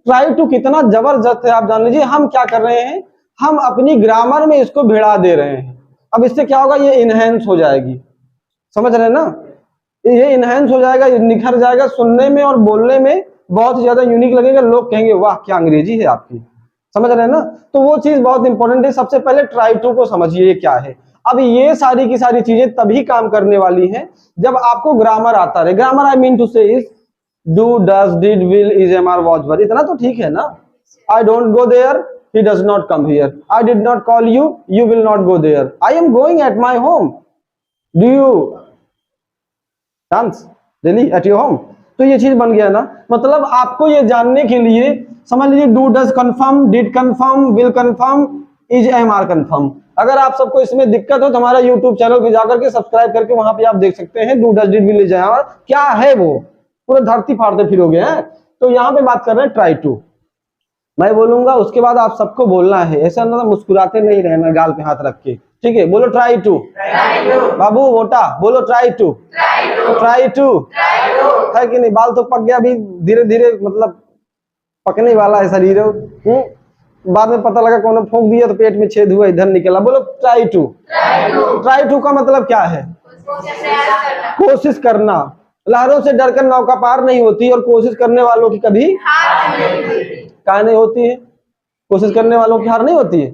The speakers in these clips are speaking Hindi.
ट्राई टू कितना जबरदस्त है आप जान लीजिए। हम क्या कर रहे हैं, हम अपनी ग्रामर में इसको भिड़ा दे रहे हैं। अब इससे क्या होगा, ये इनहेंस हो जाएगी, समझ रहे हैं ना, ये इनहेंस हो जाएगा, निखर जाएगा, सुनने में और बोलने में बहुत ही ज्यादा यूनिक लगेगा। लोग कहेंगे वाह क्या अंग्रेजी है आपकी, समझ रहे हैं ना। तो वो चीज बहुत इंपॉर्टेंट है। सबसे पहले ट्राई टू को समझिए ये क्या है। अब ये सारी की सारी चीजें तभी काम करने वाली हैं जब आपको ग्रामर आता रहे। Grammar I mean to say is do, does, did, will, is, am, are, was, were, इतना तो ठीक है ना। I don't go there, he does not come here. I did not call you, you will not go there. I am going at my home. Do you dance really at your home? तो ये चीज बन गया ना। मतलब आपको ये जानने के लिए समझ लीजिए do, does confirm, did confirm, will confirm, is, am, are confirm. अगर आप सबको इसमें दिक्कत हो तो हमारा यूट्यूब चैनल पे जाकर के सब्सक्राइब करके वहां पे आप देख सकते हैं do, does, did, will, is, am, are क्या है, वो पूरा धरती फाड़ते फिरोगे हैं। तो यहाँ पे बात कर रहे हैं ट्राई टू। मैं बोलूंगा उसके बाद आप सबको बोलना है, ऐसा ना मुस्कुराते नहीं रहना गाल पे हाथ रख के, ठीक है। बोलो ट्राई टू। बाबू मोटा बोलो ट्राई टू, ट्राई टू है कि नहीं। बाल तो पक गया, अभी धीरे धीरे मतलब पकने वाला है शरीर। बाद में पता लगा कौन फूंक दिया तो पेट में छेद हुआ, इधर निकला। बोलो ट्राई टू। ट्राई टू का मतलब क्या है, कोशिश करना। लहरों से डरकर नौका पार नहीं होती, और कोशिश करने वालों की कभी काहे नहीं होती है। कोशिश करने वालों की हार नहीं होती है,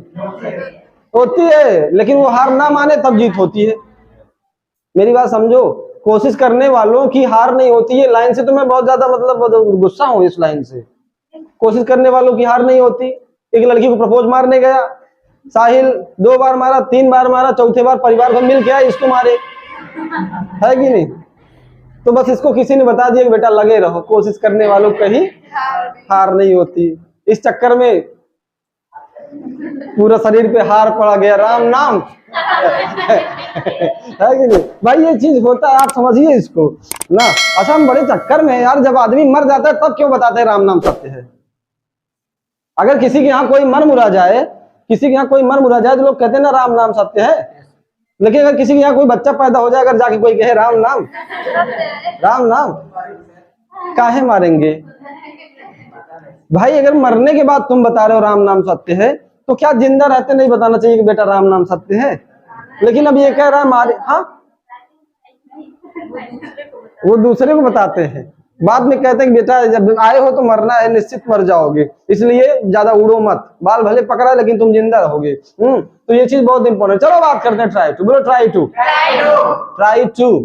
होती है, लेकिन वो हार ना माने तब जीत होती है। मेरी बात समझो, कोशिश करने वालों की हार नहीं होती है। लाइन से तो मैं बहुत ज्यादा मतलब गुस्सा हूं इस लाइन से। कोशिश करने वालों की हार नहीं होती। एक लड़की को प्रपोज मारने गया साहिल, 2 बार मारा, 3 बार मारा, चौथे बार परिवार को मिल गया इसको मारे, है कि नहीं। तो बस इसको किसी ने बता दिया कि बेटा लगे रहो, कोशिश करने वालों कहीं हार नहीं होती। इस चक्कर में पूरा शरीर पे हार पड़ा गया, राम नाम है कि नहीं भाई। ये चीज होता है, आप समझिए इसको ना। अच्छा हम बड़े चक्कर में यार, जब आदमी मर जाता है तब क्यों बताते हैं राम नाम सत्य है। अगर किसी के यहाँ कोई मर मुरा जाए, किसी के यहाँ कोई मर मुरा जाए तो लोग कहते हैं ना राम नाम सत्य है। लेकिन अगर किसी के यहाँ कोई बच्चा पैदा हो जाए, अगर जाके कोई कहे राम नाम, राम नाम काहे मारेंगे भाई। अगर मरने के बाद तुम बता रहे हो राम नाम सत्य है, तो क्या जिंदा रहते नहीं बताना चाहिए कि बेटा राम नाम सत्य है। लेकिन अब ये कह रहा है मारे, हाँ वो दूसरे को बताते हैं, बाद में कहते हैं कि बेटा जब आए हो तो मरना है, निश्चित मर जाओगे, इसलिए ज्यादा उड़ो मत, बाल भले पकड़ा लेकिन तुम जिंदा रहोगे। तो ये चीज बहुत इंपॉर्टेंट। चलो बात करते हैं ट्राई टू। बोलो try to. Try to.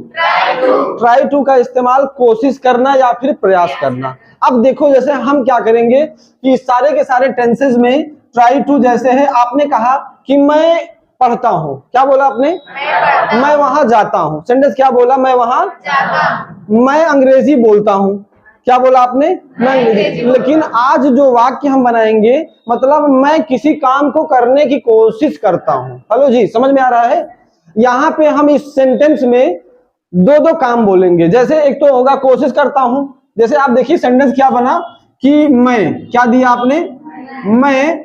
Try to का इस्तेमाल कोशिश करना या फिर प्रयास करना। अब देखो जैसे हम क्या करेंगे कि सारे के सारे टेंसेस में ट्राई टू जैसे है। आपने कहा कि मैं पढ़ता हूं, क्या बोला आपने, मैं वहां जाता हूं। सेंटेंस क्या बोला, मैं वहां जाता हूं। मैं अंग्रेजी बोलता हूं, क्या बोला आपने, मैं अंग्रेजी। लेकिन आज जो वाक्य हम बनाएंगे, मतलब मैं किसी काम को करने की कोशिश करता हूं। हेलो जी, समझ में आ रहा है। यहाँ पे हम इस सेंटेंस में 2 काम बोलेंगे। जैसे एक तो होगा कोशिश करता हूं, जैसे आप देखिए सेंटेंस क्या बना कि मैं, क्या दिया आपने, मैं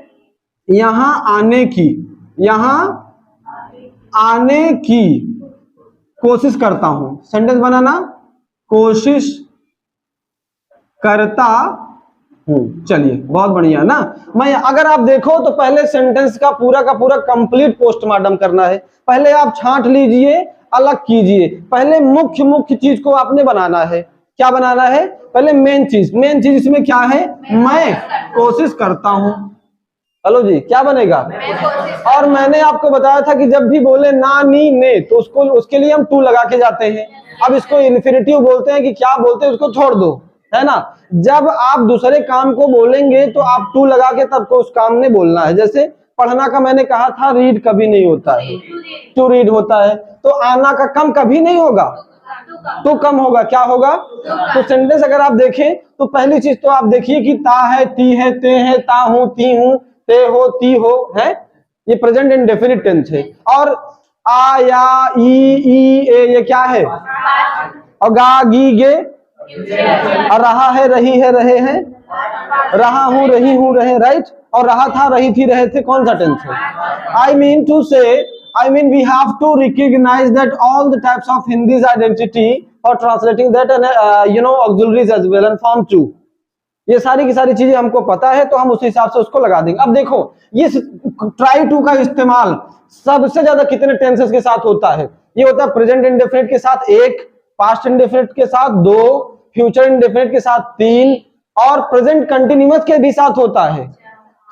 यहां आने की, यहां आने की कोशिश करता हूं। सेंटेंस बनाना, कोशिश करता हूं। चलिए बहुत बढ़िया ना। मैं, अगर आप देखो तो पहले सेंटेंस का पूरा कंप्लीट पोस्टमार्टम करना है। पहले आप छांट लीजिए, अलग कीजिए। पहले मुख्य चीज को आपने बनाना है। क्या बनाना है, पहले मेन चीज इसमें क्या है, मैं कोशिश करता हूं। हेलो जी, क्या बनेगा, और मैंने आपको बताया था कि जब भी बोले ना, नी, ने, तो उसके लिए हम टू लगा के जाते हैं। अब इसको इन्फिनिटिव बोलते हैं कि क्या बोलते हैं, उसको छोड़ दो, है ना। जब आप दूसरे काम को बोलेंगे तो आप टू लगा के तब को उस काम में बोलना है। जैसे पढ़ना का मैंने कहा था, रीड कभी नहीं होता है, टू रीड होता है। तो आना का कम कभी नहीं होगा, तो कम होगा, क्या होगा। तो सेंटेंस अगर आप देखें तो पहली चीज तो आप देखिए कि ता है, ती है, ते है, ता हूं, ती हूं, ते हो, ती हो, है, ये प्रेजेंट इंडेफिनिट टेंस है। और आ, या, ई, ए, ये क्या है, और गा, गी, गे, और रहा है, रही है, रहे हैं, रहा हूं, रही हूं, रहे, राइट। और रहा था, रही थी, रहे थे, कौन सा टेंस है। I mean we have to recognize that all the types of Hindi's identity for translating that and auxiliaries as well and form 2. ये सारी की सारी चीजें हमको पता है, तो हम उस हिसाब से उसको लगा देंगे। अब देखो ये ट्राई टू का इस्तेमाल सबसे ज्यादा कितने टेंसेस के साथ होता है? ये होता है प्रेजेंट इंडेफिनिट के साथ 1, पास्ट इंडेफिनिट के साथ 2, फ्यूचर इंडेफिनिट के साथ 3 और प्रेजेंट कंटिन्यूअस के भी साथ होता है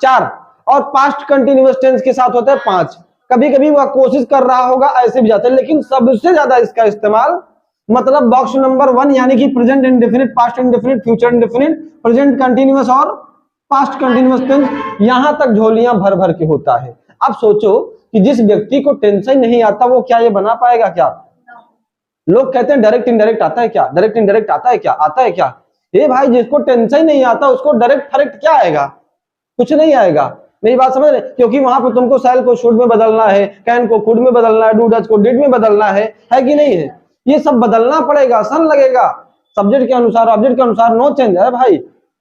4 और पास्ट कंटिन्यूअस टेंस के साथ होता है 5। कभी कभी वह कोशिश कर रहा होगा ऐसे भी जाता है, लेकिन सबसे ज्यादा इसका इस्तेमाल मतलब बॉक्स नंबर 1 यानी कि present indefinite, past indefinite, future indefinite, present continuous और पास्ट कंटिन्यूअस टेंस, यहां तक झोलियां भर भर के होता है। अब सोचो कि जिस व्यक्ति को टेंशन नहीं आता वो क्या ये बना पाएगा क्या? लोग कहते हैं डायरेक्ट इंडायरेक्ट आता है क्या? डायरेक्ट इंडायरेक्ट आता है क्या? आता है क्या? ये भाई जिसको टेंशन नहीं आता उसको डायरेक्ट फरेक्ट क्या आएगा? कुछ नहीं आएगा। मेरी बात समझ रहे? क्योंकि वहां पर तुमको सेल को शुड में बदलना है, कैन को कुड में बदलना है, डू डज को डिड में बदलना है कि नहीं है? ये सब बदलना पड़ेगा, सन लगेगा सब्जेक्ट के अनुसार, ऑब्जेक्ट के अनुसार, नो चेंज है भाई,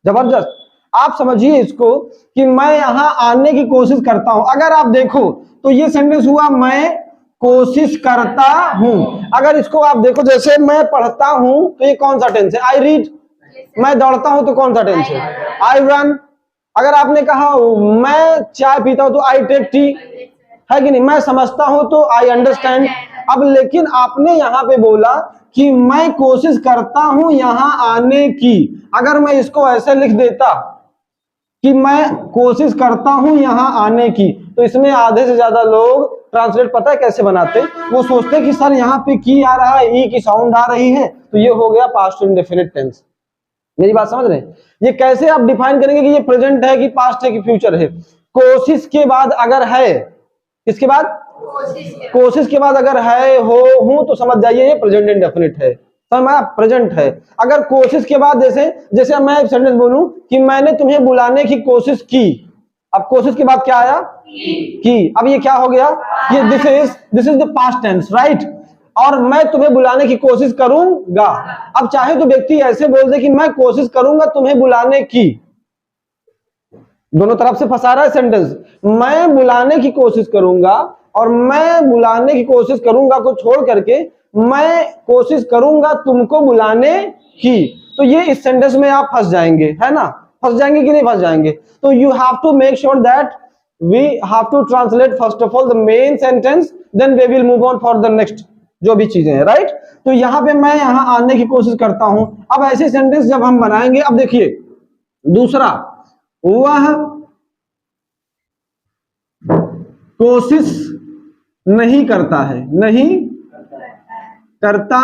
जबरदस्त। आप समझिए इसको कि मैं यहां आने की कोशिश करता हूं। अगर आप देखो तो ये सेंटेंस हुआ मैं कोशिश करता हूं। अगर इसको आप देखो जैसे मैं पढ़ता हूं तो ये कौन सा टेंस है? I read. मैं दौड़ता हूं तो कौन सा टेंस है? I run. अगर आपने कहा मैं चाय पीता हूं तो आई टेक टी, है कि नहीं? मैं समझता हूं तो आई अंडरस्टैंड। अब लेकिन आपने यहां पे बोला कि मैं कोशिश करता हूं यहां आने की। अगर मैं इसको ऐसे लिख देता कि मैं कोशिश करता हूं यहां आने की, तो इसमें आधे से ज्यादा लोग ट्रांसलेट पता है कैसे बनाते? वो सोचते कि सर यहाँ पे की आ रहा है, ई की साउंड आ रही है, तो ये हो गया पास्ट इंडेफिनिट टेंस। मेरी बात समझ रहे हैं? ये कैसे आप डिफाइन करेंगे कि ये प्रेजेंट है कि पास्ट है कि फ्यूचर है? कोशिश के बाद अगर है, किसके बाद? कोशिश के बाद अगर है, हो, हूं, तो समझ जाइए ये प्रेजेंट इंडेफिनिट है, समझ? प्रेजेंट है। अगर कोशिश के बाद जैसे मैं एक सेंटेंस बोलूं कि मैंने तुम्हें बुलाने की कोशिश की, अब कोशिश के बाद क्या आया? की। अब ये क्या हो गया? ये this is the past tense, right? और मैं तुम्हें बुलाने की कोशिश करूंगा। अब चाहे तो व्यक्ति ऐसे बोल दे कि मैं कोशिश करूंगा तुम्हें बुलाने की, दोनों तरफ से फंसा रहा है सेंटेंस। मैं बुलाने की कोशिश करूंगा और मैं बुलाने की कोशिश करूंगा को छोड़ करके मैं कोशिश करूंगा तुमको बुलाने की, तो ये इस सेंटेंस में आप फंस जाएंगे, है ना? फंस जाएंगे कि नहीं फंस जाएंगे? तो you have to make sure that we have to translate first of all the main sentence, then we will move on for the next जो भी चीजें हैं, राइट? तो यहां पे मैं यहां आने की कोशिश करता हूं। अब ऐसे सेंटेंस जब हम बनाएंगे, अब देखिए दूसरा, वह कोशिश नहीं करता है, नहीं करता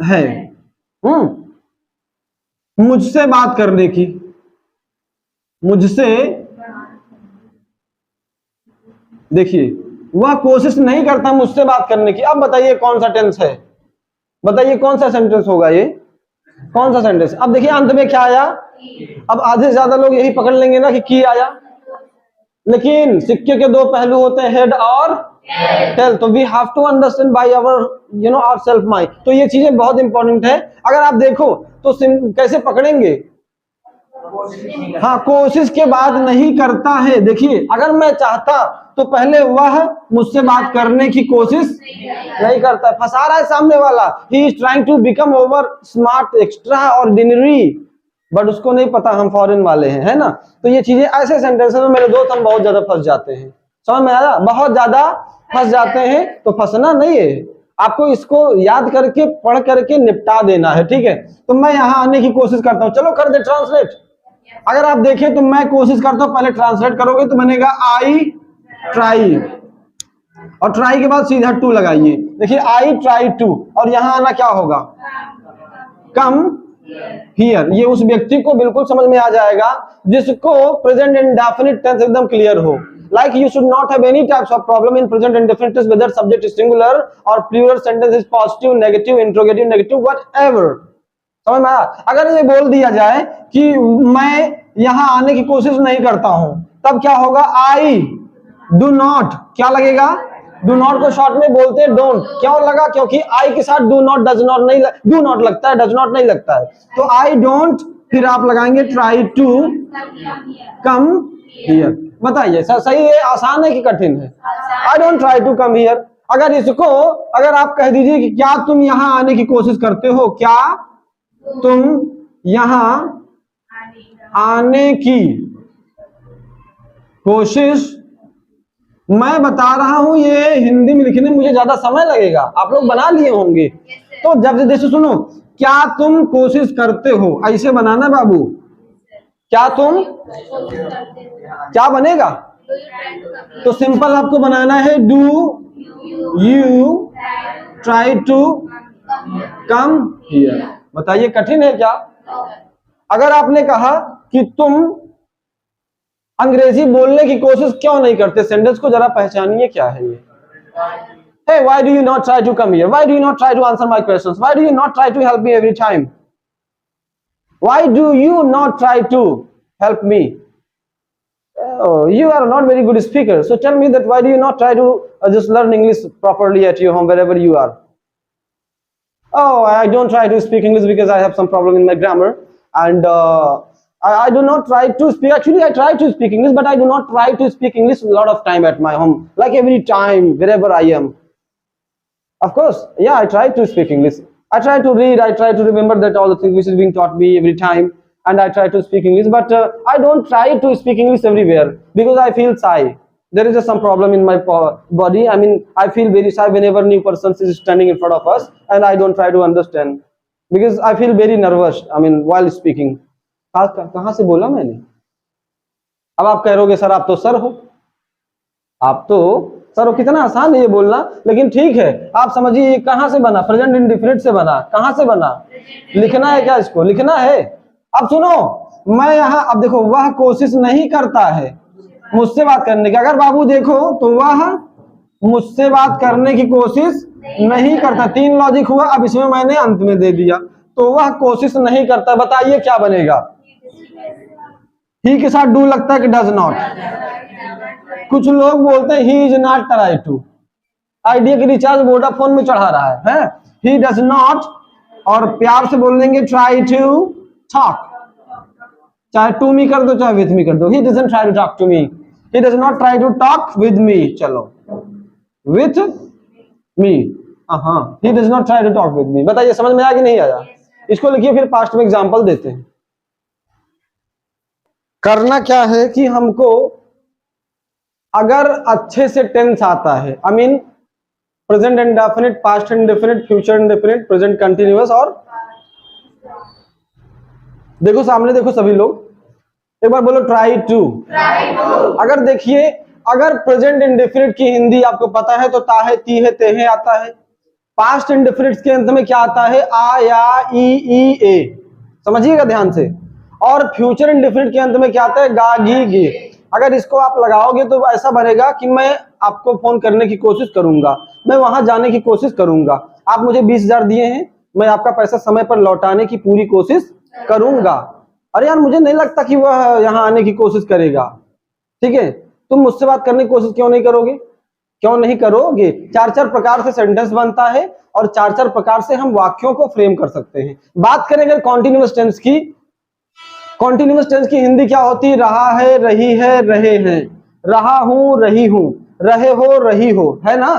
है मुझसे बात करने की, मुझसे, देखिए वह कोशिश नहीं करता मुझसे बात करने की। अब बताइए कौन सा टेंस है? बताइए कौन सा सेंटेंस होगा ये? कौन सा सेंटेंस? अब देखिए अंत में क्या आया? अब आधे से ज्यादा लोग यही पकड़ लेंगे ना कि की आया, लेकिन सिक्के के दो पहलू होते हैं, हेड और टेल। तो we have to understand by our our self mind. तो ये चीजें बहुत इंपॉर्टेंट है। अगर आप देखो तो कैसे पकड़ेंगे? हाँ, कोशिश के बाद नहीं करता है। देखिए अगर मैं चाहता तो पहले वह मुझसे बात करने की कोशिश नहीं करता। फंसा रहा है सामने वाला। He is trying to become over smart, extraordinary, but उसको नहीं पता हम फॉरेन वाले हैं, है ना? तो ये चीजें ऐसे सेंटेंस में मेरे दोस्त हम बहुत ज्यादा फंस जाते हैं। समझ में आया? बहुत ज्यादा फंस जाते हैं। तो फंसना नहीं है, आपको इसको याद करके पढ़ करके निपटा देना है, ठीक है? तो मैं यहां आने की कोशिश करता हूं, चलो कर दे ट्रांसलेट। अगर आप देखें तो मैं कोशिश करता हूं, पहले ट्रांसलेट करोगे तो बनेगा आई ट्राई, और ट्राई के बाद सीधा टू लगाइए। देखिए आई ट्राई टू, और यहां आना क्या होगा? Come here. ये उस व्यक्ति को बिल्कुल समझ में आ जाएगा जिसको प्रेजेंट इंडेफिनिट टेंस एकदम क्लियर हो। Like you should not have any types of problem in present indefinite tense, whether subject is singular or plural, sentence is positive, negative, interrogative, negative, whatever. समझ में आया? अगर ये बोल दिया जाए कि मैं यहां आने की कोशिश नहीं करता हूं, तब क्या होगा? I do not, क्या लगेगा? डू नॉट को शॉर्ट में बोलते हैं डोंट। क्यों लगा? क्योंकि आई के साथ डू नॉट, डज नॉट नहीं, डू नॉट लगता है, डज नॉट नहीं लगता है। तो आई डोंट, फिर आप लगाएंगे ट्राई टू कम हियर। बताइए सही है, आसान है कि कठिन है? I don't try to come here. अगर इसको अगर आप कह दीजिए कि क्या तुम यहां आने की कोशिश करते हो, क्या तुम यहां आने की कोशिश। मैं बता रहा हूं ये हिंदी में लिखने में मुझे ज्यादा समय लगेगा, आप लोग बना लिए होंगे। तो जब जैसे सुनो, क्या तुम कोशिश करते हो, ऐसे बनाना बाबू। क्या तुम, क्या बनेगा? तो सिंपल आपको बनाना है, do you try to come here. बताइए कठिन है क्या? अगर आपने कहा कि तुम अंग्रेजी बोलने की कोशिश क्यों नहीं करते, सेंटेंस को जरा पहचानिए क्या है ये। Hey, why do you not try to come here? Why do you not try to answer my questions? Why do you not try to help me every time? Why do you not try to help me? Oh, you are not very good speaker. So tell me that why do you not try to just learn English properly at your home, wherever you are? Oh, I don't try to speak English because I have some problem in my grammar, and I do not try to speak. Actually, I try to speak English, but I do not try to speak English a lot of time at my home, like every time, wherever I am. Of course, yeah, I try to speak English. I try to read. I try to remember that all the things which is being taught me every time, and I try to speak English. But I don't try to speak English everywhere because I feel shy. There is some problem in my body. I mean, I feel very shy whenever new person is standing in front of us, and I don't try to understand because I feel very nervous. I mean, while speaking. कहाँ से बोला मैंने? अब आप कह रहोगे सर आप तो सर हो, आप तो सर हो, कितना आसान है ये बोलना, लेकिन ठीक है आप समझिए ये कहां से बना, प्रेजेंट इंडेफिनिट से बना। कहां से बना? लिखना है क्या इसको? लिखना है। अब सुनो, मैं यहां, अब देखो, वह कोशिश नहीं करता है मुझसे बात करने की। अगर बाबू देखो तो वह मुझसे बात करने की कोशिश नहीं करता, तीन लॉजिक हुआ। अब इसमें मैंने अंत में दे दिया, तो वह कोशिश नहीं करता। बताइए क्या बनेगा? ही के साथ डू लगता है कि डज नॉट? कुछ लोग बोलते हैं he is not try to. Idea की रिचार्ज वोडाफोन में चढ़ा रहा है? ही डज नॉट, और प्यार से बोल देंगे ट्राई टू टॉक, चाहे टू मी कर दो चाहे विथ मी कर दो। He doesn't try to talk to me, he does not try to talk with me. चलो, विथ मी, हाँ, he does not try to talk with me. बताइए समझ में आया कि नहीं आया? इसको लिखिए, फिर पास्ट में एग्जांपल देते हैं। करना क्या है कि हमको अगर अच्छे से टेंस आता है, I mean present indefinite, past indefinite, future indefinite, present continuous, और देखो सामने, देखो सभी लोग, एक बार बोलो ट्राई टू। अगर देखिए, अगर प्रेजेंट इंडेफिनिट की हिंदी आपको पता है तो ता है, ती है, ते है आता है। पास्ट इंडेफिनिट के अंत में क्या आता है? आ, या, ई, ए। समझिएगा ध्यान से। और फ्यूचर इंडेफिनिट के अंत में क्या आता है? गा, गी, गे। अगर इसको आप लगाओगे तो ऐसा बनेगा कि मैं आपको फोन करने की कोशिश करूंगा, मैं वहां जाने की कोशिश करूंगा, आप मुझे 20,000 दिए हैं, मैं आपका पैसा समय पर लौटाने की पूरी कोशिश करूंगा। अरे यार, मुझे नहीं लगता कि वह यहाँ आने की कोशिश करेगा। ठीक है, तुम मुझसे बात करने की कोशिश क्यों नहीं करोगे? क्यों नहीं करोगे? चार चार प्रकार से सेंटेंस बनता है और चार चार प्रकार से हम वाक्यों को फ्रेम कर सकते हैं। बात करेंगे कॉन्टिन्यूअस टेंस की। कॉन्टिन्यूअस टेंस की हिंदी क्या होती? रहा है, रही है, रहे हैं, रहा हूं, रही हूं, रहे हो, रही हो, है ना?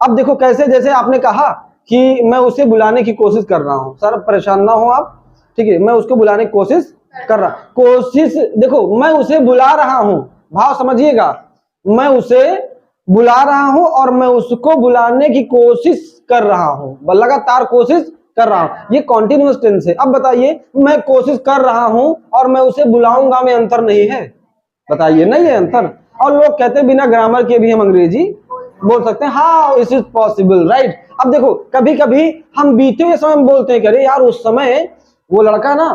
अब देखो कैसे, जैसे आपने कहा कि मैं उसे बुलाने की कोशिश कर रहा हूं। सर परेशान ना हो आप, ठीक है, मैं उसको बुलाने की कोशिश कर रहा, कोशिश, देखो मैं उसे बुला रहा हूं, भाव समझिएगा, मैं उसे बुला रहा हूं और मैं उसको बुलाने की कोशिश कर रहा हूं, लगातार कोशिश कर रहा हूं, ये कॉन्टिन्यूअस टेंस है। अब बताइए, मैं कोशिश कर रहा हूं और मैं उसे बुलाऊंगा में अंतर नहीं है? बताइए, नहीं है अंतर। और लोग कहते हैं बिना ग्रामर के भी हम अंग्रेजी बोल सकते हैं। How is it possible, right? अब देखो, कभी कभी हम बीते हुए समय में बोलते हैं कि अरे यार उस समय वो लड़का ना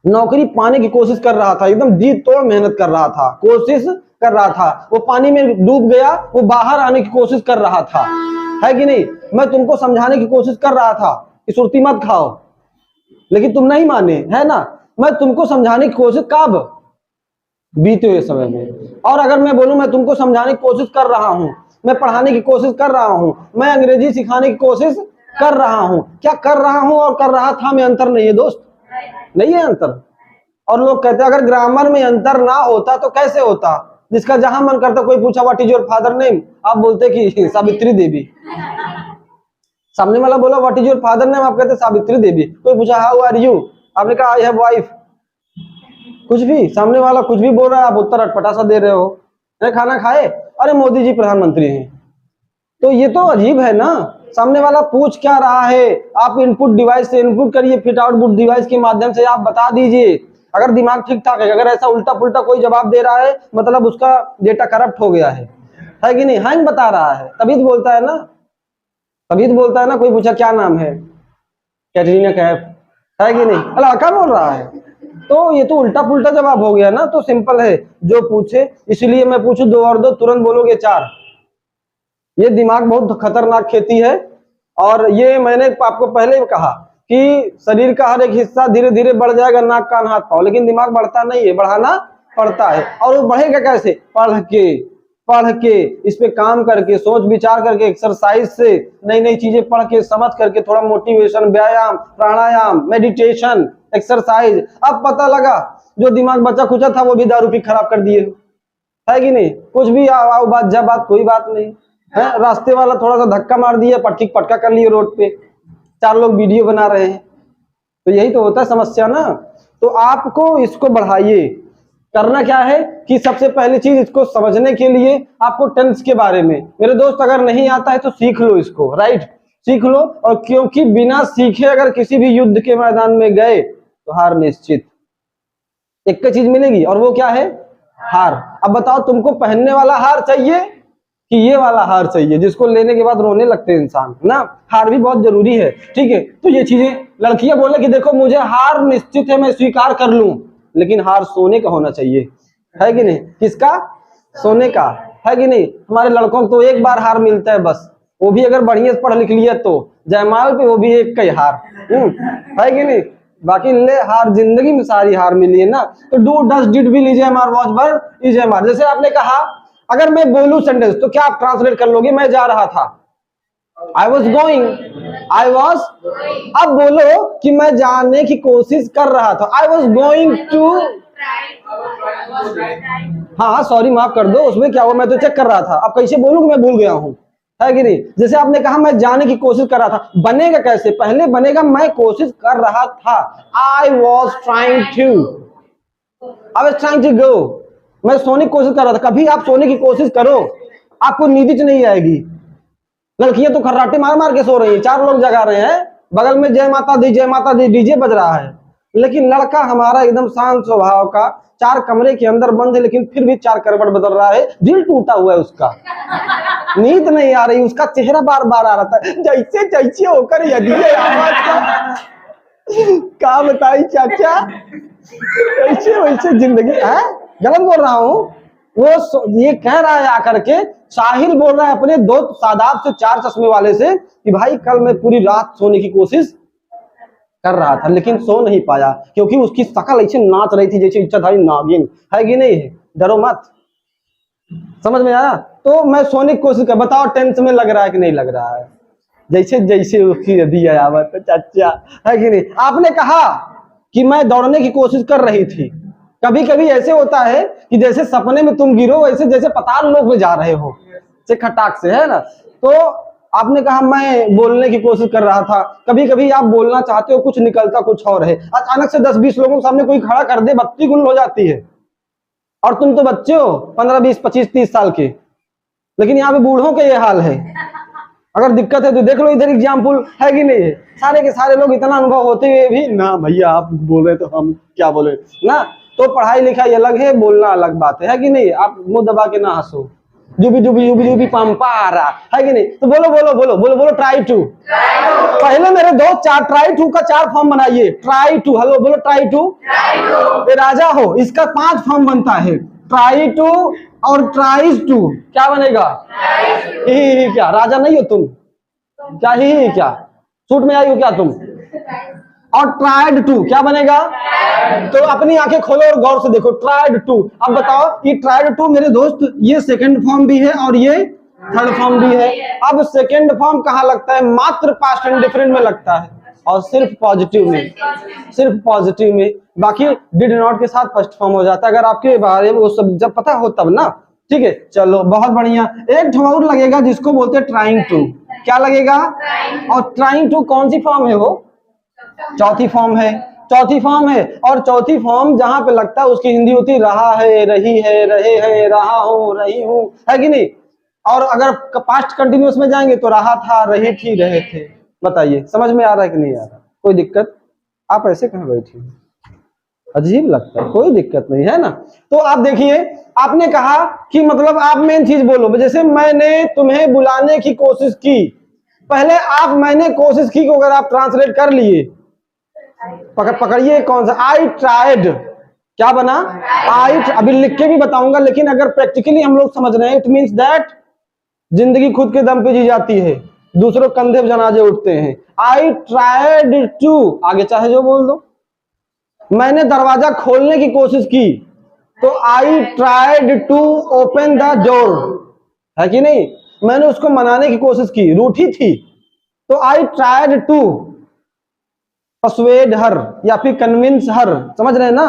नौकरी पाने की कोशिश कर रहा था, एकदम जी तोड़ मेहनत कर रहा था, कोशिश कर रहा था, वो पानी में डूब गया, वो बाहर आने की कोशिश कर रहा था, है कि नहीं? मैं तुमको समझाने की कोशिश कर रहा था कि सुर्ती मत खाओ, लेकिन तुम नहीं माने, है ना? मैं तुमको समझाने की कोशिश कब? बीते हुए समय में। और अगर मैं बोलूं मैं तुमको समझाने की कोशिश कर रहा हूं, मैं पढ़ाने की कोशिश कर रहा हूं, मैं अंग्रेजी सिखाने की कोशिश कर रहा हूं, क्या कर रहा हूं और कर रहा था में अंतर नहीं है दोस्त? नहीं है अंतर। और लोग कहते हैं अगर ग्रामर में अंतर ना होता तो कैसे होता? जिसका जहां मन करता, कोई पूछा what is your father name, आप बोलते कि सावित्री देवी। सामने वाला बोला what is your father name, आप कहते सावित्री देवी। कोई पूछा हाउ आर यू, आपने कहा आई हैव वाइफ। कुछ भी, सामने वाला कुछ भी बोल रहा है, आप उत्तर अटपटा सा दे रहे हो। खाना खाए, अरे मोदी जी प्रधानमंत्री हैं। तो ये तो अजीब है ना। सामने वाला पूछ क्या रहा है, आप इनपुट डिवाइस से इनपुट करिए, फिट आउटपुट डिवाइस के माध्यम से आप बता दीजिए। अगर दिमाग ठीक ठाक है, अगर ऐसा उल्टा पुल्टा कोई जवाब दे रहा है, मतलब उसका डेटा करप्ट हो गया है कि नहीं, हैंग बता रहा है, तभी तो बोलता है ना, तभी तो बोलता है ना। कोई पूछा क्या नाम है, कैटरीना कैफ, है कि नहीं, लड़का बोल रहा है। तो ये तो उल्टा पुल्टा जवाब हो गया ना। तो सिंपल है, जो पूछे, इसलिए मैं पूछूं 2 और 2 तुरंत बोलोगे 4। ये दिमाग बहुत खतरनाक खेती है। और ये मैंने आपको पहले भी कहा कि शरीर का हर एक हिस्सा धीरे धीरे बढ़ जाएगा, नाक कान हाथ पाँव, लेकिन दिमाग बढ़ता नहीं है, बढ़ाना पड़ता है। और वो बढ़ेगा कैसे? पढ़ के, इस पे काम करके, सोच विचार करके, एक्सरसाइज से, नई नई चीजें पढ़ के, समझ करके, थोड़ा मोटिवेशन, व्यायाम, प्राणायाम, मेडिटेशन, एक्सरसाइज। अब पता लगा जो दिमाग बचा खुचा था वो भी दारू पी खराब कर दिए, है कि नहीं? कुछ भी आओ बात जा बात, कोई बात नहीं है। रास्ते वाला थोड़ा सा धक्का मार दिया, पटका कर लिए रोड पे, 4 लोग वीडियो बना रहे हैं। तो यही तो होता है समस्या ना। तो आपको इसको बढ़ाइए। करना क्या है कि सबसे पहली चीज, इसको समझने के लिए आपको टेंस के बारे में, मेरे दोस्त, अगर नहीं आता है तो सीख लो इसको, राइट, सीख लो। और क्योंकि बिना सीखे अगर किसी भी युद्ध के मैदान में गए तो हार निश्चित। एक चीज मिलेगी, और वो क्या है? हार। अब बताओ, तुमको पहनने वाला हार चाहिए कि ये वाला हार चाहिए जिसको लेने के बाद रोने लगते हैं इंसान ना? हार भी बहुत जरूरी है, ठीक है। तो ये चीजें, लड़कियां बोले कि देखो मुझे हार निश्चित है, मैं स्वीकार कर लूं, लेकिन हार सोने का होना चाहिए, है कि नहीं? किसका? सोने का, है कि नहीं? हमारे लड़कों को तो एक बार हार मिलता है बस, वो भी अगर बढ़िया से पढ़ लिख लिया तो जयमाल पे, वो भी एक का ही हार, है कि नहीं? बाकी ले हार, जिंदगी में सारी हार मिली है ना। तो डू डस डिड भी लीजिए हमार वॉच बर इज हमार। जैसे आपने कहा, अगर मैं बोलूं सेंटेंस तो क्या आप ट्रांसलेट कर लोगे? मैं जा रहा था, I was going, I was। अब बोलो कि मैं जाने की कोशिश कर रहा था, I was going to। हाँ सॉरी, माफ कर दो, उसमें क्या हुआ, मैं तो चेक कर रहा था। अब कैसे बोलूं कि मैं भूल गया हूं, है कि नहीं? जैसे आपने कहा मैं जाने की कोशिश कर रहा था, बनेगा कैसे? पहले बनेगा मैं कोशिश कर रहा था, I was trying to, I was trying to go। मैं सोने की कोशिश कर रहा था। कभी आप सोने की कोशिश करो, आपको नींद च नहीं आएगी। लड़कियां तो खर्राटे मार मार के सो रही हैं, 4 लोग जगा रहे हैं, बगल में जय माता दी डीजे बज रहा है। लेकिन लड़का हमारा एकदम शांत स्वभाव का, 4 कमरे के अंदर बंद है, लेकिन फिर भी 4 करवट बदल रहा है। दिल टूटा हुआ है उसका, नींद नहीं आ रही, उसका चेहरा बार बार आ रहा था, जैसे जैसे होकर यदि क्या बताई चाचा, ऐसे वैसे जिंदगी है। गलत बोल रहा हूँ? वो ये कह रहा है आकर के, साहिल बोल रहा है अपने दोस्त शादाब से, 4 चश्मे वाले से, कि भाई कल मैं पूरी रात सोने की कोशिश कर रहा था लेकिन सो नहीं पाया, क्योंकि उसकी शकल ऐसे नाच रही थी जैसे इच्छाधारी नागिन, है कि नहीं? डरो मत। समझ में आया? तो मैं सोने की कोशिश कर, बताओ टेंस में लग रहा है कि नहीं लग रहा है? जैसे जैसे उसकी यदि आवत चाचा, है कि नहीं? आपने कहा कि मैं दौड़ने की कोशिश कर रही थी। कभी कभी ऐसे होता है कि जैसे सपने में तुम गिरो, वैसे जैसे पताल लोक में जा रहे हो, से खटाक से, है ना? तो आपने कहा मैं बोलने की कोशिश कर रहा था। कभी कभी आप बोलना चाहते हो, कुछ निकलता कुछ और है। अचानक से 10-20 लोगों के सामने कोई खड़ा कर दे, बत्ती गुल हो जाती है। और तुम तो बच्चे हो, 15, 20, 25, 30 साल के, लेकिन यहाँ पे बूढ़ों के ये हाल है। अगर दिक्कत है तो देख लो, इधर एग्जाम्पल, है कि नहीं? सारे के सारे लोग, इतना अनुभव होते हुए भी ना, भैया आप बोल रहे तो हम क्या बोले ना। तो पढ़ाई लिखाई अलग है, बोलना अलग बात है कि नहीं? आप मुंह दबा के ना हंसो, जुबी पंपा आ रहा है कि नहीं? तो बोलो बोलो बोलो बोलो बोलो, ट्राई टू। पहले मेरे दोस्त 4 ट्राई टू का 4 फॉर्म बनाइए। ट्राई टू, हेलो बोलो, ट्राई टू। ये राजा हो, इसका 5 फॉर्म बनता है, ट्राई टू और ट्राइज टू। क्या बनेगा? ही क्या? राजा नहीं हो तुम क्या? ही क्या? सूट में आई हो क्या तुम? और ट्राइड टू क्या बनेगा? तो अपनी आंखें खोलो और गौर से देखो, ट्राइड टू। अब बताओ, ये ट्राइड टू मेरे दोस्त, ये सेकंड फॉर्म भी है और ये थर्ड फॉर्म भी है। अब सेकंड फॉर्म कहाँ लगता है? मात्र पास्ट एंड डिफरेंट में लगता है, और सिर्फ पॉजिटिव में, सिर्फ पॉजिटिव में। बाकी डिड नॉट के साथ फर्स्ट फॉर्म हो जाता है, अगर आपके बारे में वो सब जब पता हो तब ना। ठीक है, चलो बहुत बढ़िया। एक और लगेगा जिसको बोलते हैं ट्राइंग टू। क्या लगेगा? और ट्राइंग टू कौन सी फॉर्म है? वो चौथी फॉर्म है। चौथी फॉर्म है, और चौथी फॉर्म जहां पे लगता है उसकी हिंदी होती रहा है, रही है, रहे हैं, रहा हूं, रही हूं, है कि नहीं। और अगर पास्ट कंटिन्यूअस में जाएंगे तो रहा था, रही थी, रहे थे। बताइए समझ में आ रहा है कि नहीं आ रहा, कोई दिक्कत। आप ऐसे कहां बैठे हैं, अजीब लगता है, कोई दिक्कत नहीं है ना। तो आप देखिए, आपने कहा कि मतलब आप मेन चीज बोलो, जैसे मैंने तुम्हें बुलाने की कोशिश की, पहले आप मैंने कोशिश की को अगर आप ट्रांसलेट कर लिए, पकड़िए कौन सा, आई ट्राइड, क्या बना, आई, अभी लिख के भी बताऊंगा, लेकिन अगर प्रैक्टिकली हम लोग समझ रहे हैं, इट मींस दैट जिंदगी खुद के दम पे जी जाती है, दूसरों कंधे पे जनाजे उठते हैं। आई ट्राइड टू, आगे चाहे जो बोल दो। मैंने दरवाजा खोलने की कोशिश की, तो I tried to open the door, है कि नहीं। मैंने उसको मनाने की कोशिश की, रूठी थी, तो आई ट्राइड टू पर्सुएड हर या फिर कन्विंस हर, समझ रहे हैं ना।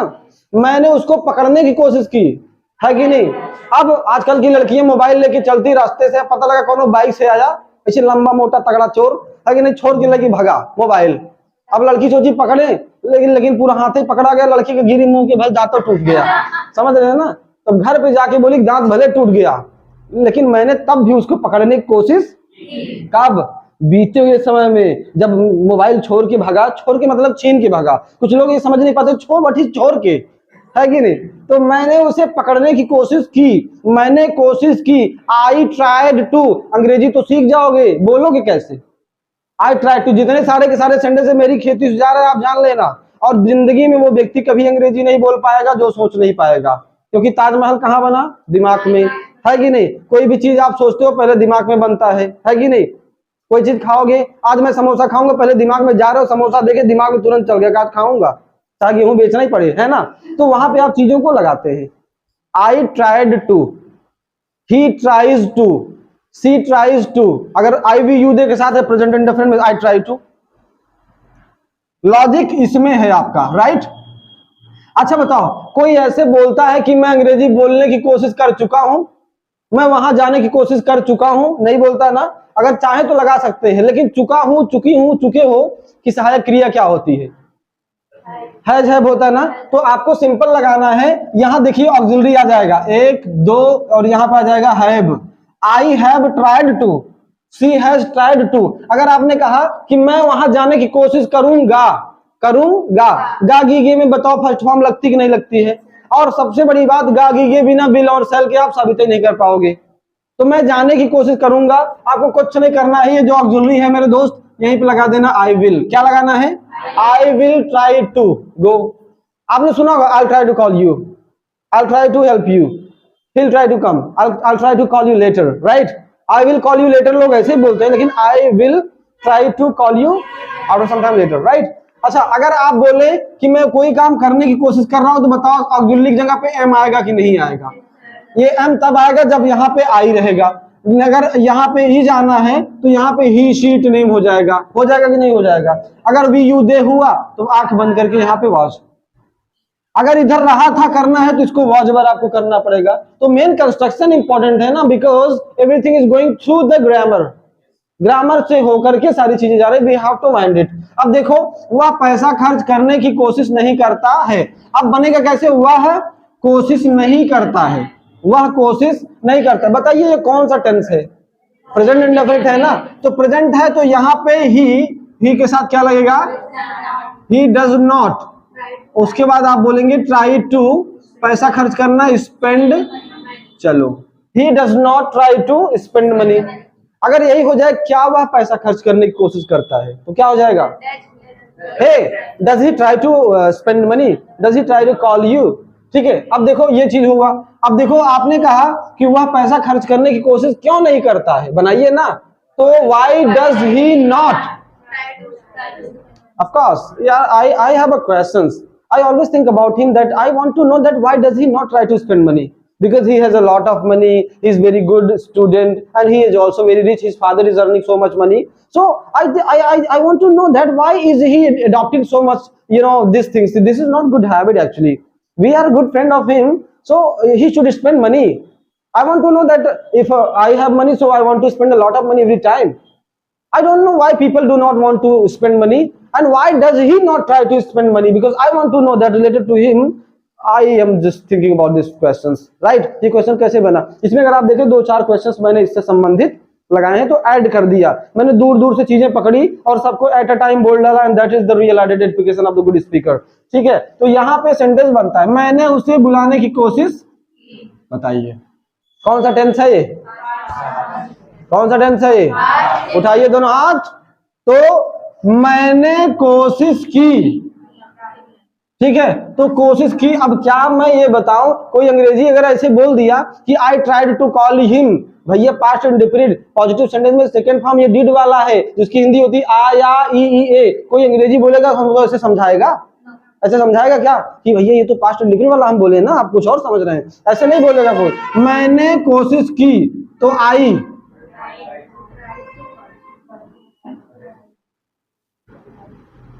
मैंने उसको पकड़ने की कोशिश की, है कि नहीं। अब आजकल की लड़कियां मोबाइल लेके चलती रास्ते से, पता लगा कौन बाइक से आया, ऐसे लंबा मोटा तगड़ा चोर, है कि नहीं, छोड़ के लगी भगा मोबाइल। अब लड़की सोची पकड़े, लेकिन पूरा हाथ ही पकड़ा गया, लड़की के गिरी मुंह के भले दांतों टूट गया, समझ रहे हैं ना। तो घर पे जाके बोली दांत भले टूट गया, लेकिन मैंने तब भी उसको पकड़ने की कोशिश, कब, बीते हुए समय में, जब मोबाइल छोड़ के भागा, छोड़ के मतलब छीन के भागा। कुछ लोग ये समझ नहीं पाते, छोड़ बैठी छोड़ के, है कि नहीं। तो मैंने उसे पकड़ने की कोशिश की, मैंने कोशिश की, आई ट्राइड टू, अंग्रेजी तो सीख जाओगे, बोलोगे कैसे, आई ट्राइड टू। जितने सारे के सारे सेंटेंस से मेरी खेती से जा रहा है, आप जान लेना। और जिंदगी में वो व्यक्ति कभी अंग्रेजी नहीं बोल पाएगा जो सोच नहीं पाएगा, क्योंकि ताजमहल कहाँ बना, दिमाग में, है कि नहीं। कोई भी चीज आप सोचते हो पहले दिमाग में बनता है कि नहीं। कोई चीज खाओगे, आज मैं समोसा खाऊंगा, पहले दिमाग में जा रहा हो, समोसा देखे दिमाग में तुरंत चल गया, आज खाऊंगा, चाहे गेहूं बेचना ही पड़े, है ना। तो वहां पे आप चीजों को लगाते हैं। I tried to, he tries to, she tries to. अगर आई वी यू दे के साथ है प्रेजेंट इंडेफिनिट में, आई ट्राई टू। लॉजिक इसमें है आपका, राइट। अच्छा बताओ, कोई ऐसे बोलता है कि मैं अंग्रेजी बोलने की कोशिश कर चुका हूं, मैं वहां जाने की कोशिश कर चुका हूं, नहीं बोलता ना। अगर चाहे तो लगा सकते हैं, लेकिन चुका हूं, चुकी हूं, चुके हो की सहायक क्रिया क्या होती है, हैज हैव होता है ना। तो आपको सिंपल लगाना है, यहां देखिए ऑक्सिलरी आ जाएगा, एक दो, और यहां पर आ जाएगा have. I have tried to, she has tried to. अगर आपने कहा कि मैं वहां जाने की कोशिश करूंगा, करूंगा, गा गी गे में बताओ फर्स्ट फॉर्म लगती कि नहीं लगती है। और सबसे बड़ी बात, गा गी गे बिना विल और सेल के आप साबित नहीं कर पाओगे। तो मैं जाने की कोशिश करूंगा, आपको कुछ नहीं करना है, ये जो ऑक्सिलरी है मेरे दोस्त, यहीं पे लगा देना आई विल। क्या लगाना है, I will try to go. आपने सुना होगा, I try to call you, I try to help you, he'll try to come, I'll try to call you later, right? I will call you later लोग ऐसे ही बोलते हैं, लेकिन I will try to call you after some time later, right? अच्छा, अगर आप बोले कि मैं कोई काम करने की कोशिश कर रहा हूं, तो बताओ ऑक्सिलरी की जगह पे एम आएगा कि नहीं आएगा। ये एम तब आएगा जब यहाँ पे आई रहेगा। अगर यहाँ पे ही जाना है तो यहाँ पे ही शीट नेम हो जाएगा कि नहीं हो जाएगा। अगर वी यू दे हुआ तो आंख बंद करके यहाँ पे वॉच। अगर इधर रहा था करना है तो इसको वॉच बार आपको करना पड़ेगा। तो मेन कंस्ट्रक्शन इंपॉर्टेंट है ना, because everything is going through the grammar, grammar से होकर के सारी चीजें जा रही, we have to mind it. अब देखो, वह पैसा खर्च करने की कोशिश नहीं करता है, अब बनेगा कैसे, वह कोशिश नहीं करता है, वह कोशिश नहीं करता। बताइए ये कौन सा टेंस है, प्रेजेंट इंडेफिनिट है ना। तो प्रेजेंट है तो यहाँ पे ही के साथ क्या लगेगा, ही डज नॉट। उसके बाद आप बोलेंगे ट्राई टू, पैसा खर्च करना, स्पेंड, चलो he does not try to spend money. अगर यही हो जाए, क्या वह पैसा खर्च करने की कोशिश करता है, तो क्या हो जाएगा, he does he try to spend money, does he try to call you. ठीक है, अब देखो ये चीज हुआ। अब देखो आपने कहा कि वह पैसा खर्च करने की कोशिश क्यों नहीं करता है, बनाइए ना। तो why does he not, of course yeah, I have a questions, I always think about him, that I want to know that why does he not try to spend money, because he has a lot of money, he is very good student, and he is also very rich, his father is earning so much money. So I want to know that why is he adopting so much, these things. This is not good habit actually. We are a good friend of him, so he should spend money. I want to know that if I have money, so I want to spend a lot of money every time. I don't know why people do not want to spend money. And why does he not try to spend money? Because I want to know that related to him. I am just thinking about these questions, right? ये क्वेश्चन कैसे बना? इसमें अगर आप देखें 2-4 क्वेश्चंस मैंने इससे संबंधित लगाए हैं, तो ऐड कर दिया मैंने, दूर दूर से चीजें पकड़ी और सबको एट अ टाइम बोल डाला, and that is the real identification of the good speaker. ठीक है, तो यहाँ पे सेंटेंस बनता है, मैंने उसे बुलाने की कोशिश, बताइए कौन सा टेंस है ये? कौन सा टेंस है ये? उठाइए दोनों हाथ। तो मैंने कोशिश की, ठीक है, तो कोशिश की। अब क्या मैं ये बताऊं, कोई अंग्रेजी अगर ऐसे बोल दिया कि I tried to call him, भैया पास्ट इंडेफिनिट पॉजिटिव सेंटेंस में सेकंड फॉर्म ये डिड वाला है, जिसकी हिंदी होती है आया ई ई ए। कोई अंग्रेजी बोलेगा हमको ऐसे समझाएगा? ऐसे समझाएगा क्या कि भैया ये तो पास्ट इंडेफिनिट वाला हम बोले ना, आप कुछ और समझ रहे हैं? ऐसे नहीं बोलेगा कोई। मैंने कोशिश की तो I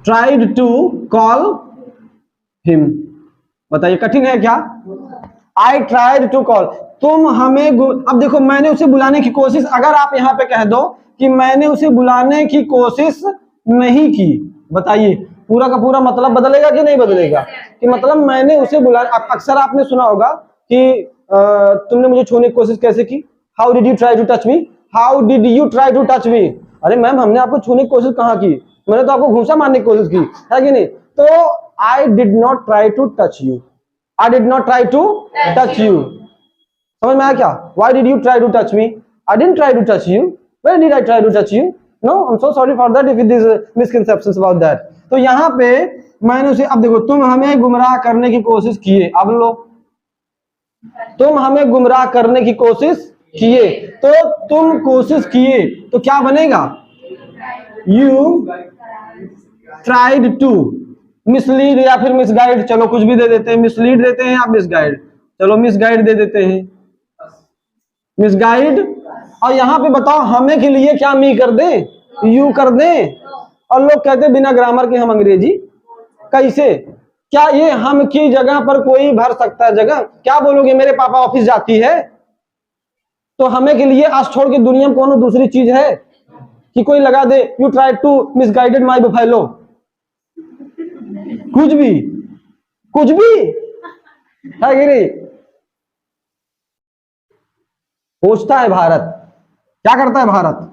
tried to call him. बताइए कठिन है क्या? आई ट्राइड टू कॉल, तुम हमें अब देखो मैंने उसे बुलाने की कोशिश, अगर आप यहां पे कह दो कि मैंने उसे बुलाने की कोशिश नहीं की, बताइए पूरा का पूरा मतलब बदलेगा कि नहीं बदलेगा? कि मतलब मैंने उसे बुला, अक्सर आपने सुना होगा कि तुमने मुझे छूने की कोशिश कैसे की? How did you try to touch me? How did you try to touch me? अरे मैम हमने आपको छूने की कोशिश कहाँ की? मैंने तो आपको घूंसा मारने की कोशिश की है कि नहीं? तो I did not try to touch you. I did not try to touch you. समझ में आया क्या? Why did you try to touch me? I didn't try to touch you. When did I try to touch you? No, I'm so sorry for that if it is misconceptions about that. तो यहाँ पे मैंने उसे, अब देखो तुम हमें गुमराह करने की कोशिश किए, अब लो तुम हमें गुमराह करने की कोशिश किए, तो तुम कोशिश किए तो क्या बनेगा? You tried to मिसलीड या फिर मिसगाइड, चलो कुछ भी दे देते हैं, मिसलीड देते हैं या मिसगाइड, चलो मिसगाइड दे देते हैं, मिसगाइड। और यहाँ पे बताओ हमें के लिए क्या मी कर दे? यू कर दे। और लोग कहते हैं बिना ग्रामर के हम अंग्रेजी कैसे? क्या ये हम की जगह पर कोई भर सकता है जगह? क्या बोलोगे मेरे पापा ऑफिस जाती है, तो हमें के लिए आज छोड़ के दुनिया में कौन दूसरी चीज है कि कोई लगा दे you try to misguided my buffalo? कुछ भी है कि नहीं? पूछता है भारत, क्या करता है भारत?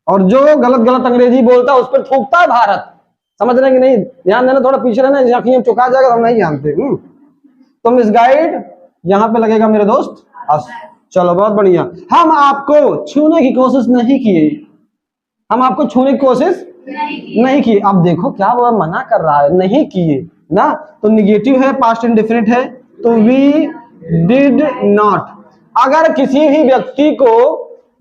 और जो गलत गलत अंग्रेजी बोलता है उस पर थूकता है भारत। समझ रहे हैं कि नहीं? ध्यान देना, थोड़ा पीछे रहना, आंखें चुका जाएगा तो हम नहीं जानते। तो मिसगाइड यहां पे लगेगा मेरे दोस्त। चलो बहुत बढ़िया। हम आपको छूने की कोशिश नहीं किए, हम आपको छूने की कोशिश नहीं की। अब देखो क्या वो मना कर रहा है, नहीं किए ना, तो निगेटिव है, पास्ट इंडेफिनिट है, तो वी डिड नॉट। अगर किसी भी व्यक्ति को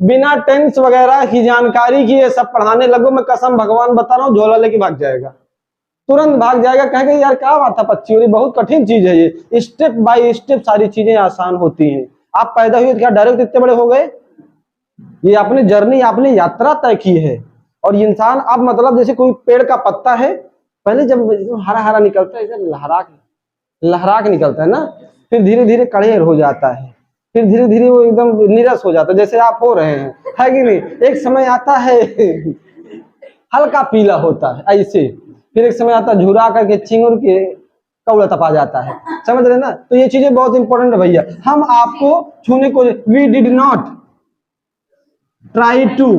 बिना टेंस वगैरह की जानकारी की ये सब पढ़ाने लगो, मैं कसम भगवान बता रहा हूँ, झोला लेके भाग जाएगा, तुरंत भाग जाएगा, कहेगा यार क्या बात है बच्ची, और बहुत कठिन चीज है ये, स्टेप बाय स्टेप सारी चीजें आसान होती हैं। आप पैदा हुए क्या डायरेक्ट इतने बड़े हो गए? ये आपने जर्नी, आपने यात्रा तय की है। और इंसान अब मतलब जैसे कोई पेड़ का पत्ता है, पहले जब हरा हरा निकलता है, लहरा के निकलता है ना, फिर धीरे धीरे कड़ेर हो जाता है, फिर धीरे धीरे वो एकदम नीरस हो जाता है, जैसे आप हो रहे हैं, है कि नहीं? एक समय आता है हल्का पीला होता है ऐसे, फिर एक समय आता है झुरा करके चिंगुर के कौड़ा तपा जाता है। समझ रहे ना? तो ये चीजें बहुत इंपॉर्टेंट है भैया। हम आपको छूने को, we did not try to,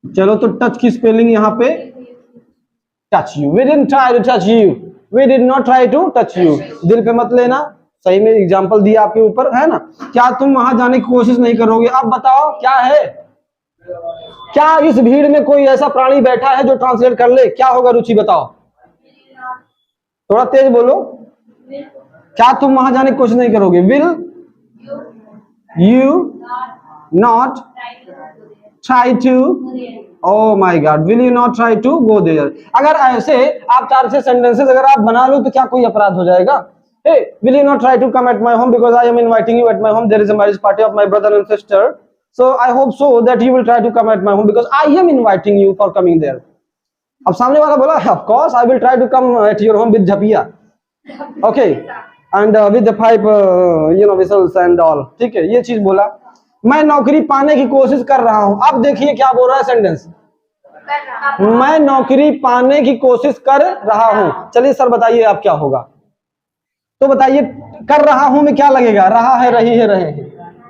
चलो तो टच की स्पेलिंग यहाँ पे touch you, we didn't try to touch you, we did not try to touch you. दिल पे मत लेना, सही में एग्जांपल दिया आपके ऊपर है ना। क्या तुम वहां जाने की कोशिश नहीं करोगे? अब बताओ क्या है? क्या इस भीड़ में कोई ऐसा प्राणी बैठा है जो ट्रांसलेट कर ले? क्या होगा रुचि बताओ, थोड़ा तेज बोलो। क्या तुम वहां जाने की कोशिश नहीं करोगे? Will you not try to, oh my God, will you not try to go there. अगर ऐसे आप 4-6 सेंटेंसेस अगर आप बना लो तो क्या कोई अपराध हो जाएगा? Hey, will you not try to come at my home because I am inviting you at my home? There is a marriage party of my brother and sister, so I hope so that you will try to come at my home because I am inviting you for coming there. अब सामने वाला बोला, of course I will try to come at your home with झपिया, okay, and with the pipe, whistles and all. ठीक है, ये चीज बोला। मैं नौकरी पाने की कोशिश कर रहा हूं। अब देखिए क्या बोल रहा है सेंटेंस, मैं नौकरी पाने की कोशिश कर रहा हूं। चलिए सर बताइए आप क्या होगा, तो बताइए कर रहा हूं में क्या लगेगा, रहा है, रही है, रहे हैं,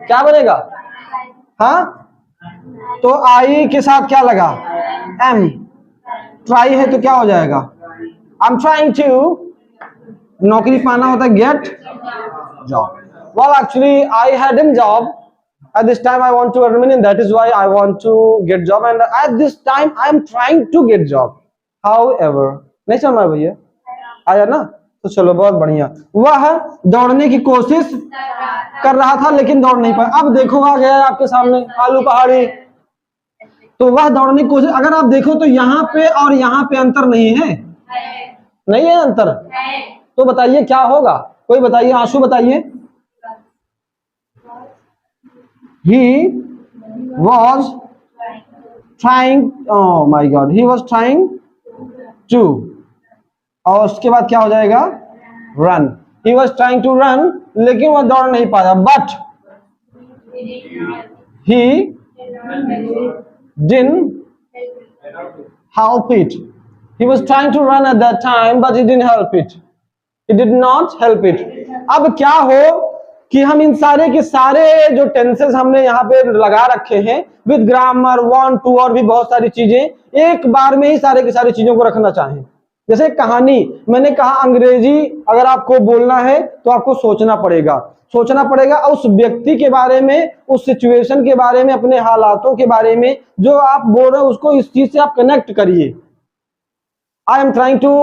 क्या बनेगा? हाँ, तो आई के साथ क्या लगा, एम, ट्राई है तो क्या हो जाएगा, आई एम ट्राइंग टू, नौकरी पाना होता है get job. Well, actually, I had a job. At this time, I want to remain in. That is why I want to get job. And at this time, I am trying to get job. However, नहीं समझ में भैया आया ना? तो चलो बहुत बढ़िया। वह दौड़ने की कोशिश कर रहा था लेकिन दौड़ नहीं पाया। अब देखो आ गया आपके सामने आलू पहाड़ी। तो वह दौड़ने की कोशिश, अगर आप देखो तो यहाँ पे और यहाँ पे अंतर नहीं है, नहीं है अंतर। तो बताइए क्या होगा, कोई बताइए, आंसू बताइए। He was trying, oh my God, he was trying to, और उसके बाद क्या हो जाएगा, run. He was trying to run, लेकिन वह दौड़ नहीं पाया, but he didn't help it. He was trying to run at that time, but he didn't help it. He did not help it. अब क्या हो कि हम इन सारे के सारे जो टेंसेस हमने यहाँ पे लगा रखे हैं विद ग्रामर, वांट टू और भी बहुत सारी चीजें, एक बार में ही सारे की सारी चीजों को रखना चाहें। जैसे कहानी, मैंने कहा अंग्रेजी अगर आपको बोलना है तो आपको सोचना पड़ेगा उस व्यक्ति के बारे में, उस सिचुएशन के बारे में, अपने हालातों के बारे में जो आप बोल रहे हो उसको इस चीज से आप कनेक्ट करिए। I am trying to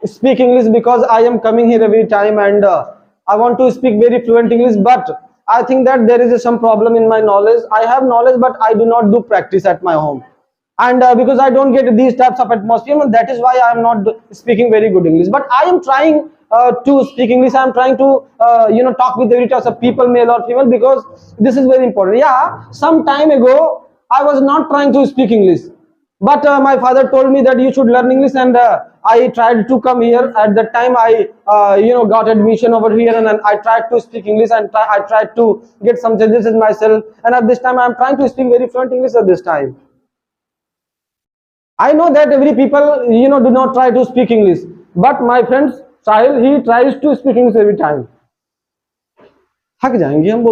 speak English because I am coming here every time and I want to speak very fluent English, but I think that there is some problem in my knowledge. I have knowledge, but I do not do practice at my home, and because I don't get these types of atmosphere, and that is why I am not speaking very good English. But I am trying to speak English. I am trying to talk with every types of people, male or female, because this is very important. Yeah, some time ago I was not trying to speak English, but my father told me that you should learn English, and I tried to come here. At that time I got admission over here, and I tried to speak English, and I tried to get some changes in myself, and at this time I am trying to speak very fluent English at this time. I know that every people do not try to speak English, but my friend Sahil, he tries to speak English every time. थक जाएंगे हम बोल